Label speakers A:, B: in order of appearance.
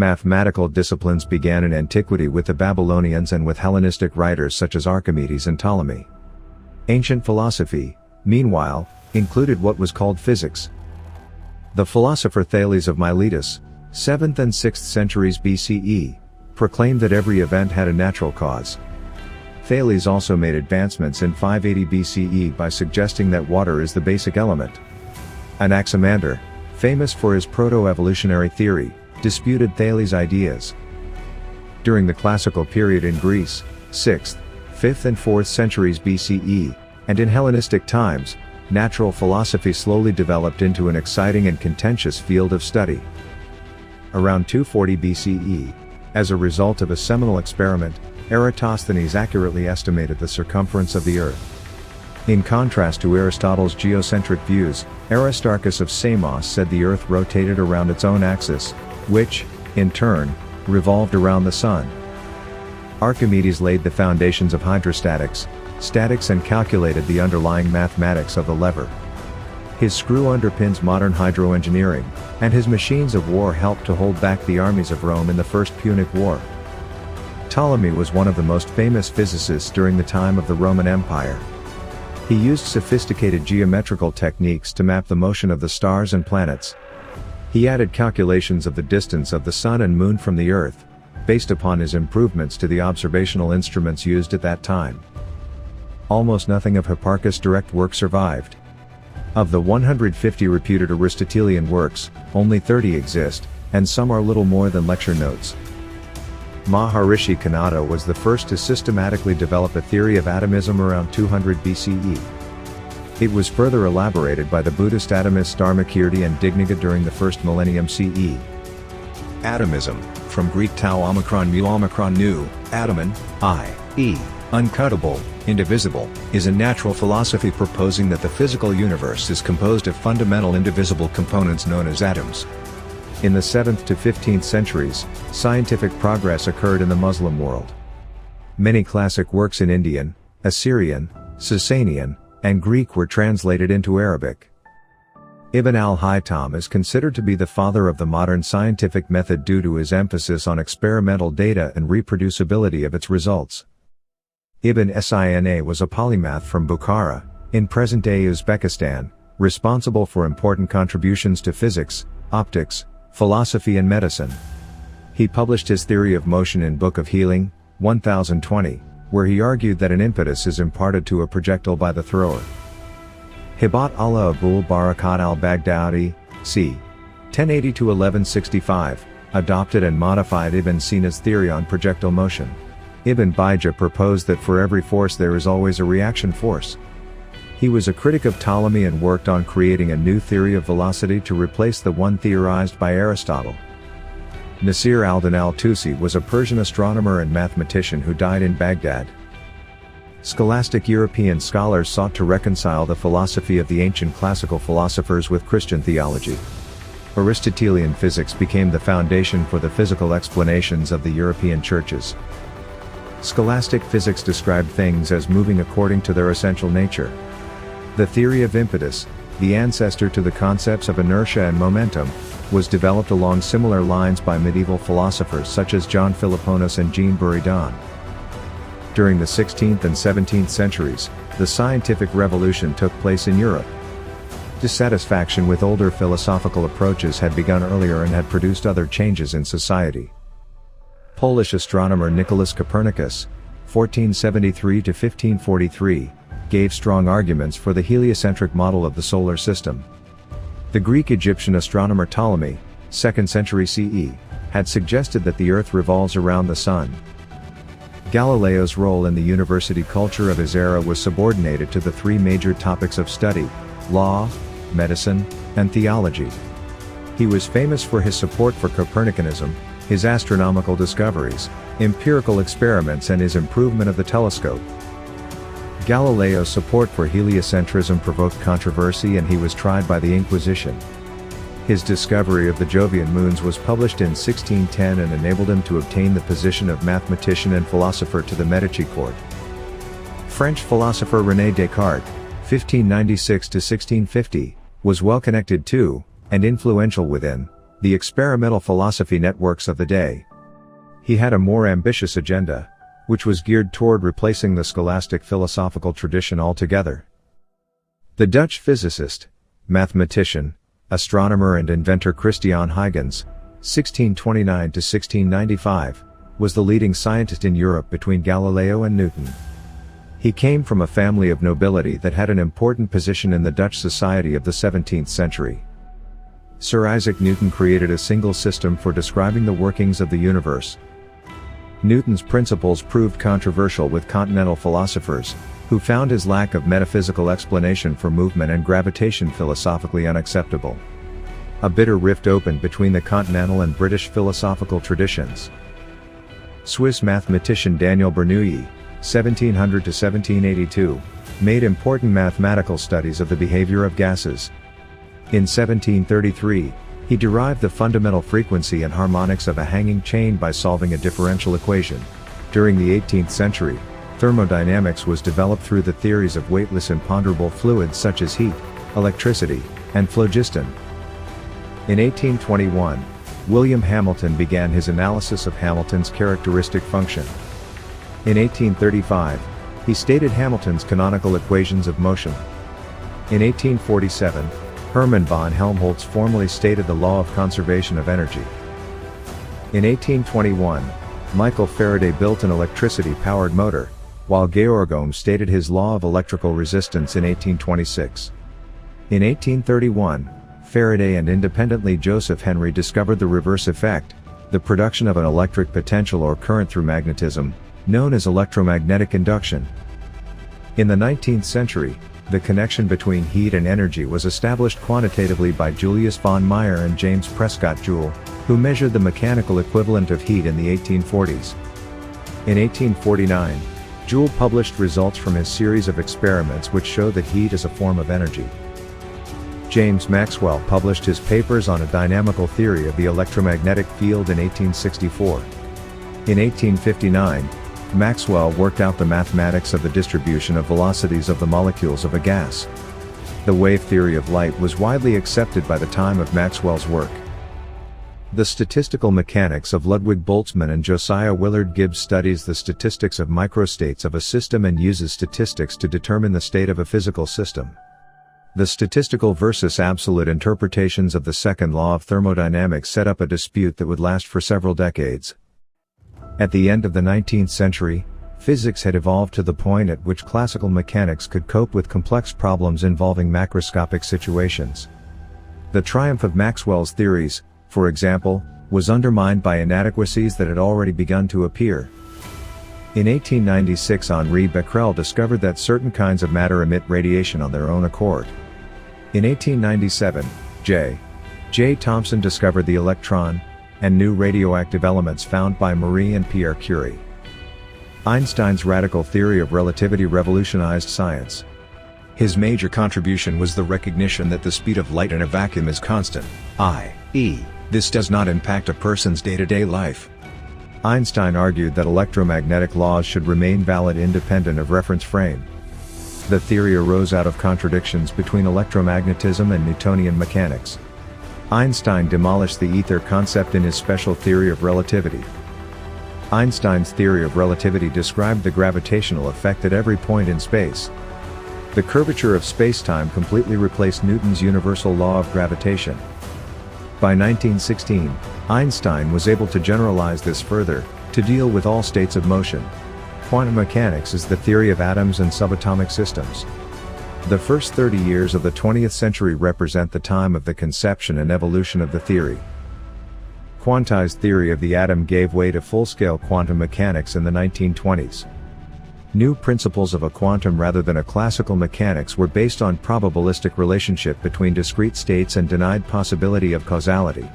A: Mathematical disciplines began in antiquity with the Babylonians and with Hellenistic writers such as Archimedes and Ptolemy. Ancient philosophy, meanwhile, included what was called physics. The philosopher Thales of Miletus, 7th and 6th centuries BCE, proclaimed that every event had a natural cause. Thales also made advancements in 580 BCE by suggesting that water is the basic element. Anaximander, famous for his proto-evolutionary theory, disputed Thales' ideas. During the classical period in Greece, 6th, 5th and 4th centuries BCE, and in Hellenistic times, natural philosophy slowly developed into an exciting and contentious field of study. Around 240 BCE, as a result of a seminal experiment, Eratosthenes accurately estimated the circumference of the Earth. In contrast to Aristotle's geocentric views, Aristarchus of Samos said the Earth rotated around its own axis, which, in turn, revolved around the Sun. Archimedes laid the foundations of hydrostatics, statics and calculated the underlying mathematics of the lever. His screw underpins modern hydroengineering, and his machines of war helped to hold back the armies of Rome in the First Punic War. Ptolemy was one of the most famous physicists during the time of the Roman Empire. He used sophisticated geometrical techniques to map the motion of the stars and planets. He added calculations of the distance of the Sun and Moon from the Earth, based upon his improvements to the observational instruments used at that time. Almost nothing of Hipparchus' direct work survived. Of the 150 reputed Aristotelian works, only 30 exist, and some are little more than lecture notes. Maharishi Kanada was the first to systematically develop a theory of atomism around 200 BCE. It was further elaborated by the Buddhist atomists Dharmakirti and Dignaga during the first millennium CE. Atomism, from Greek tau omicron mu omicron nu, atomon, i.e., uncuttable, indivisible, is a natural philosophy proposing that the physical universe is composed of fundamental indivisible components known as atoms. In the 7th to 15th centuries, scientific progress occurred in the Muslim world. Many classic works in Indian, Assyrian, Sasanian, and Greek were translated into Arabic. Ibn al-Haytham is considered to be the father of the modern scientific method due to his emphasis on experimental data and reproducibility of its results. Ibn Sina was a polymath from Bukhara, in present-day Uzbekistan, responsible for important contributions to physics, optics, philosophy and medicine. He published his theory of motion in Book of Healing, 1020, where he argued that an impetus is imparted to a projectile by the thrower. Hibat Allah Abul Barakat al-Baghdadi, c. 1080 to 1165, adopted and modified Ibn Sina's theory on projectile motion. Ibn Bijah proposed that for every force there is always a reaction force. He was a critic of Ptolemy and worked on creating a new theory of velocity to replace the one theorized by Aristotle. Nasir al-Din al-Tusi was a Persian astronomer and mathematician who died in Baghdad. Scholastic European scholars sought to reconcile the philosophy of the ancient classical philosophers with Christian theology. Aristotelian physics became the foundation for the physical explanations of the European churches. Scholastic physics described things as moving according to their essential nature. The theory of impetus, the ancestor to the concepts of inertia and momentum, was developed along similar lines by medieval philosophers such as John Philoponus and Jean Buridan. During the 16th and 17th centuries, the scientific revolution took place in Europe. Dissatisfaction with older philosophical approaches had begun earlier and had produced other changes in society. Polish astronomer Nicholas Copernicus, 1473 to 1543, gave strong arguments for the heliocentric model of the solar system. The Greek-Egyptian astronomer Ptolemy, 2nd century CE, had suggested that the Earth revolves around the Sun. Galileo's role in the university culture of his era was subordinated to the three major topics of study: law, medicine, and theology. He was famous for his support for Copernicanism, his astronomical discoveries, empirical experiments and his improvement of the telescope. Galileo's support for heliocentrism provoked controversy and he was tried by the Inquisition. His discovery of the Jovian moons was published in 1610 and enabled him to obtain the position of mathematician and philosopher to the Medici court. French philosopher René Descartes, 1596 to 1650, was well connected to, and influential within, the experimental philosophy networks of the day. He had a more ambitious agenda, which was geared toward replacing the scholastic philosophical tradition altogether. The Dutch physicist, mathematician, astronomer and inventor Christiaan Huygens, 1629 to 1695, was the leading scientist in Europe between Galileo and Newton. He came from a family of nobility that had an important position in the Dutch society of the 17th century. Sir Isaac Newton created a single system for describing the workings of the universe. Newton's principles proved controversial with continental philosophers, who found his lack of metaphysical explanation for movement and gravitation philosophically unacceptable. A bitter rift opened between the continental and British philosophical traditions. Swiss mathematician Daniel Bernoulli, 1700 to 1782, made important mathematical studies of the behavior of gases. In 1733, he derived the fundamental frequency and harmonics of a hanging chain by solving a differential equation. During the 18th century, thermodynamics was developed through the theories of weightless imponderable fluids such as heat, electricity, and phlogiston. In 1821, William Hamilton began his analysis of Hamilton's characteristic function. In 1835, he stated Hamilton's canonical equations of motion. In 1847, Hermann von Helmholtz formally stated the law of conservation of energy. In 1821, Michael Faraday built an electricity-powered motor, while Georg Ohm stated his law of electrical resistance in 1826. In 1831, Faraday and independently Joseph Henry discovered the reverse effect, the production of an electric potential or current through magnetism, known as electromagnetic induction. In the 19th century, the connection between heat and energy was established quantitatively by Julius von Meyer and James Prescott Joule, who measured the mechanical equivalent of heat in the 1840s. In 1849, Joule published results from his series of experiments which show that heat is a form of energy. James Maxwell published his papers on a dynamical theory of the electromagnetic field in 1864. In 1859, Maxwell worked out the mathematics of the distribution of velocities of the molecules of a gas. The wave theory of light was widely accepted by the time of Maxwell's work. The statistical mechanics of Ludwig Boltzmann and Josiah Willard Gibbs studies the statistics of microstates of a system and uses statistics to determine the state of a physical system. The statistical versus absolute interpretations of the second law of thermodynamics set up a dispute that would last for several decades. At the end of the 19th century, physics had evolved to the point at which classical mechanics could cope with complex problems involving macroscopic situations. The triumph of Maxwell's theories, for example, was undermined by inadequacies that had already begun to appear. In 1896, Henri Becquerel discovered that certain kinds of matter emit radiation on their own accord. In 1897, J. Thomson discovered the electron, and new radioactive elements found by Marie and Pierre Curie. Einstein's radical theory of relativity revolutionized science. His major contribution was the recognition that the speed of light in a vacuum is constant, i.e., this does not impact a person's day-to-day life. Einstein argued that electromagnetic laws should remain valid independent of reference frame. The theory arose out of contradictions between electromagnetism and Newtonian mechanics. Einstein demolished the ether concept in his special theory of relativity. Einstein's theory of relativity described the gravitational effect at every point in space. The curvature of spacetime completely replaced Newton's universal law of gravitation. By 1916, Einstein was able to generalize this further, to deal with all states of motion. Quantum mechanics is the theory of atoms and subatomic systems. The first 30 years of the 20th century represent the time of the conception and evolution of the theory. Quantized theory of the atom gave way to full-scale quantum mechanics in the 1920s. New principles of a quantum rather than a classical mechanics were based on probabilistic relationship between discrete states and denied possibility of causality.